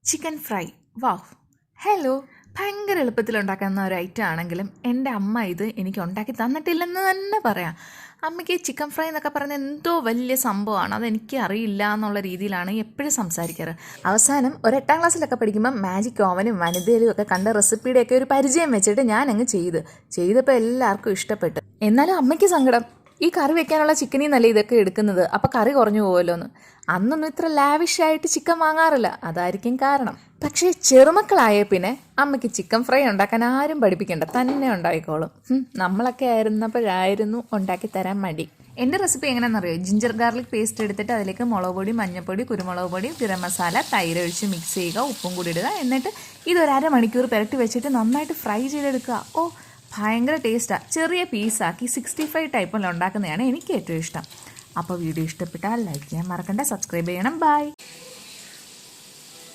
Chicken fry. വാവ്, hello. ഭയങ്കര എളുപ്പത്തിൽ ഉണ്ടാക്കുന്ന ഒരു ഐറ്റം ആണെങ്കിലും എൻ്റെ അമ്മ ഇത് എനിക്ക് ഉണ്ടാക്കി തന്നിട്ടില്ലെന്ന് തന്നെ പറയാം. അമ്മയ്ക്ക് ചിക്കൻ ഫ്രൈ എന്നൊക്കെ പറയുന്നത് എന്തോ വലിയ സംഭവമാണ്, അതെനിക്ക് അറിയില്ല എന്നുള്ള രീതിയിലാണ് എപ്പോഴും സംസാരിക്കാറ്. അവസാനം ഒരു 8ാം ക്ലാസ്സിലൊക്കെ പഠിക്കുമ്പോൾ മാജിക് ഓവനും വനിതയിലും ഒക്കെ കണ്ട റെസിപ്പിയുടെയൊക്കെ ഒരു പരിചയം വെച്ചിട്ട് ഞാനങ്ങ് ചെയ്തപ്പോൾ എല്ലാവർക്കും ഇഷ്ടപ്പെട്ടു. എന്നാലും അമ്മയ്ക്ക് സങ്കടം, ഈ കറി വെക്കാനുള്ള ചിക്കനിൽ നിന്നല്ല ഇതൊക്കെ എടുക്കുന്നത്, അപ്പോൾ കറി കുറഞ്ഞു പോകുമല്ലോ എന്ന്. അന്നൊന്നും ഇത്ര ലാവിഷായിട്ട് ചിക്കൻ വാങ്ങാറില്ല, അതായിരിക്കും കാരണം. പക്ഷേ ചെറുമക്കളായ പിന്നെ അമ്മയ്ക്ക് ചിക്കൻ ഫ്രൈ ഉണ്ടാക്കാൻ ആരും പഠിപ്പിക്കേണ്ട, തന്നെ ഉണ്ടായിക്കോളും. നമ്മളൊക്കെ ആയിരുന്നപ്പോഴായിരുന്നു ഉണ്ടാക്കി തരാൻ മടി. എൻ്റെ റെസിപ്പി എങ്ങനെയാണെന്നറിയോ? ജിഞ്ചർ ഗാർലിക് പേസ്റ്റ് എടുത്തിട്ട് അതിലേക്ക് മുളക് പൊടി, മഞ്ഞൾപ്പൊടി, കുരുമുളക് പൊടി, ഗരം മസാല, തൈര് ഒഴിച്ച് മിക്സ് ചെയ്യുക, ഉപ്പും കൂടി ഇടുക. എന്നിട്ട് ഇതൊരു അരമണിക്കൂർ പുരട്ടി വെച്ചിട്ട് നന്നായിട്ട് ഫ്രൈ ചെയ്തെടുക്കുക. ഭയങ്കര ടേസ്റ്റാണ്. ചെറിയ പീസാക്കി 65 ടൈപ്പിൽ ഉണ്ടാക്കുന്നതാണ് എനിക്ക് ഏറ്റവും ഇഷ്ടം. അപ്പോൾ വീഡിയോ ഇഷ്ടപ്പെട്ടാൽ ലൈക്ക് ചെയ്യാൻ മറക്കണ്ട, സബ്സ്ക്രൈബ് ചെയ്യണം. ബൈ.